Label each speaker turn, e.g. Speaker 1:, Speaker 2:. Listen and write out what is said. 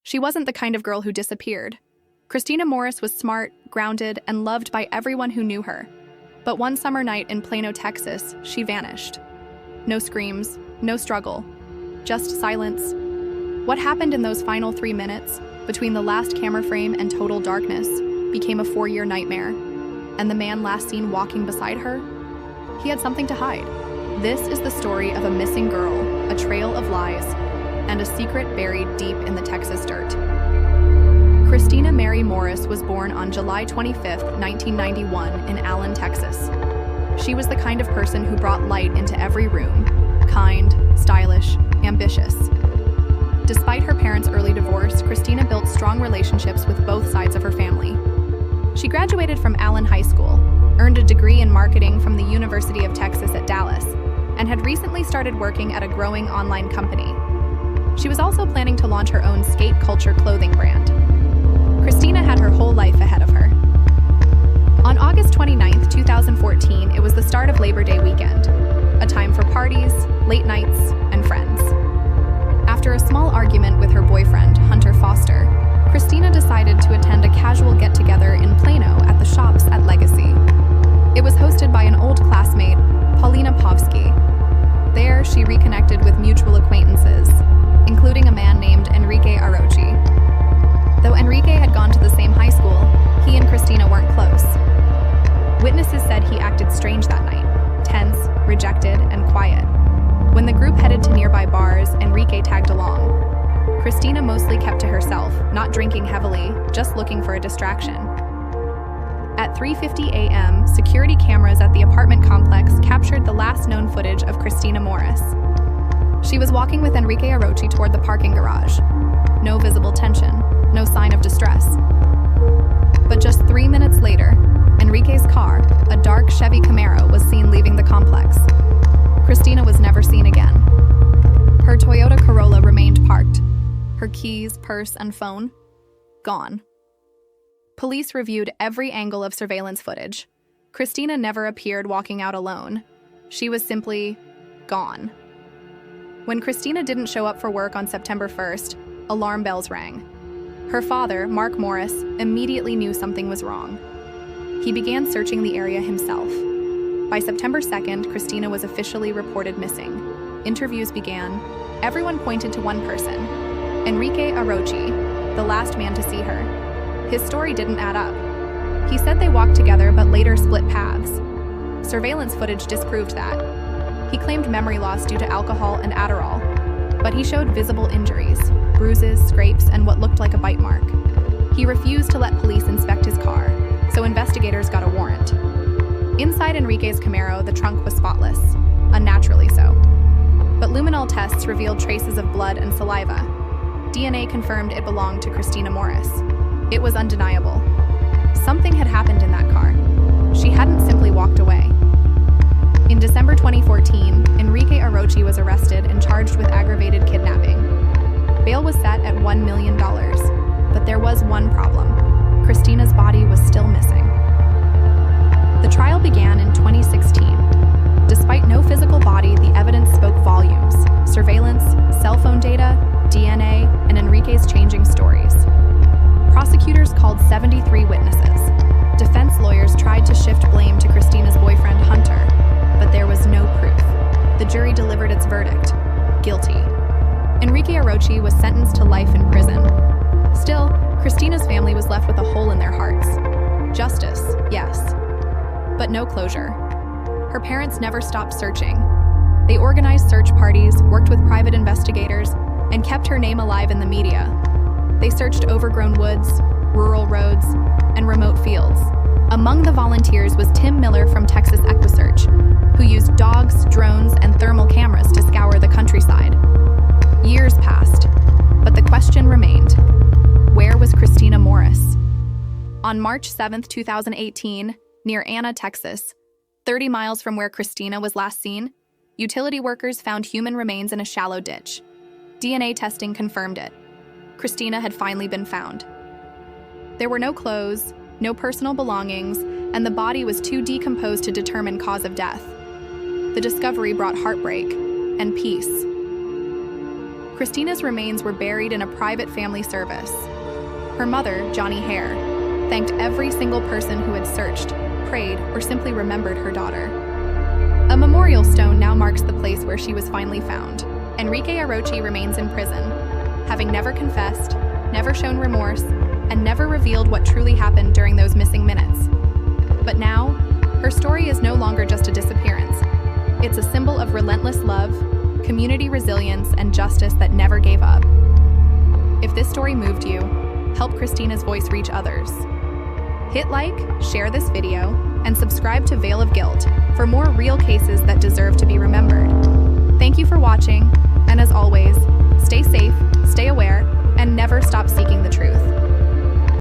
Speaker 1: She wasn't the kind of girl who disappeared. Christina Morris was smart, grounded, and loved by everyone who knew her. But one summer night in Plano, Texas, she vanished. No screams, no struggle, just silence. What happened in those final 3 minutes, between the last camera frame and total darkness, became a 4-year nightmare. And the man last seen walking beside her? He had something to hide. This is the story of a missing girl, a trail of lies, and a secret buried deep in the Texas dirt. Christina Mary Morris was born on July 25, 1991, in Allen, Texas. She was the kind of person who brought light into every room, kind, stylish, ambitious. Despite her parents' early divorce, Christina built strong relationships with both sides of her family. She graduated from Allen High School, earned a degree in marketing from the University of Texas at Dallas, and had recently started working at a growing online company. She was also planning to launch her own skate culture clothing brand. Christina had her whole life ahead of her. On August 29, 2014, it was the start of Labor Day weekend, a time for parties, late nights, and friends. After a small argument with her boyfriend, Hunter Foster, Christina decided to attend a casual get-together in Plano at the Shops at Legacy. It was hosted by an old classmate, Paulina Povsky. There, she reconnected with mutual acquaintances, including a man named Enrique Arochi. Though Enrique had gone to the same high school, he and Christina weren't close. Witnesses said he acted strange that night, tense, rejected, and quiet. When the group headed to nearby bars, Enrique tagged along. Christina mostly kept to herself, not drinking heavily, just looking for a distraction. At 3:50 a.m., security cameras at the apartment complex captured the last known footage of Christina Morris. She was walking with Enrique Arochi toward the parking garage. No visible tension, no sign of distress. But just 3 minutes later, Enrique's car, a dark Chevy Camaro, was seen leaving the complex. Christina was never seen again. Her Toyota Corolla remained parked. Her keys, purse, and phone, gone. Police reviewed every angle of surveillance footage. Christina never appeared walking out alone. She was simply gone. When Christina didn't show up for work on September 1st, alarm bells rang. Her father, Mark Morris, immediately knew something was wrong. He began searching the area himself. By September 2nd, Christina was officially reported missing. Interviews began. Everyone pointed to one person, Enrique Arochi, the last man to see her. His story didn't add up. He said they walked together but later split paths. Surveillance footage disproved that. He claimed memory loss due to alcohol and Adderall, but he showed visible injuries, bruises, scrapes, and what looked like a bite mark. He refused to let police inspect his car, so investigators got a warrant. Inside Enrique's Camaro, the trunk was spotless, unnaturally so. But luminol tests revealed traces of blood and saliva. DNA confirmed it belonged to Christina Morris. It was undeniable. Something had happened in that car. She hadn't simply walked away. In December 2014, Enrique Arochi was arrested and charged with aggravated kidnapping. Bail was set at $1 million, but there was one problem. Christina's body was still missing. The trial began in 2016. Despite no physical body, the evidence spoke volumes. Surveillance, cell phone data, DNA, and Enrique's changing stories. Prosecutors called 73 witnesses. Defense lawyers tried to shift blame to Christina's boyfriend, Hunter, but there was no proof. The jury delivered its verdict: guilty. Enrique Arochi was sentenced to life in prison. Still, Christina's family was left with a hole in their hearts. Justice, yes, but no closure. Her parents never stopped searching. They organized search parties, worked with private investigators, and kept her name alive in the media. They searched overgrown woods, rural roads, and remote fields. Among the volunteers was Tim Miller from Texas EquiSearch, who used dogs, drones, and thermal cameras to scour the countryside. Years passed, but the question remained: where was Christina Morris? On March 7, 2018, near Anna, Texas, 30 miles from where Christina was last seen, utility workers found human remains in a shallow ditch. DNA testing confirmed it. Christina had finally been found. There were no clothes, no personal belongings, and the body was too decomposed to determine cause of death. The discovery brought heartbreak and peace. Christina's remains were buried in a private family service. Her mother, Johnny Hare, thanked every single person who had searched, prayed, or simply remembered her daughter. A memorial stone now marks the place where she was finally found. Enrique Arochi remains in prison, having never confessed, never shown remorse, and never revealed what truly happened during those missing minutes. But now, her story is no longer just a disappearance. It's a symbol of relentless love, community resilience, and justice that never gave up. If this story moved you, help Christina's voice reach others. Hit like, share this video, and subscribe to Veil of Guilt for more real cases that deserve to be remembered. Thank you for watching, and as always, stay safe, stay aware, and never stop seeking the truth.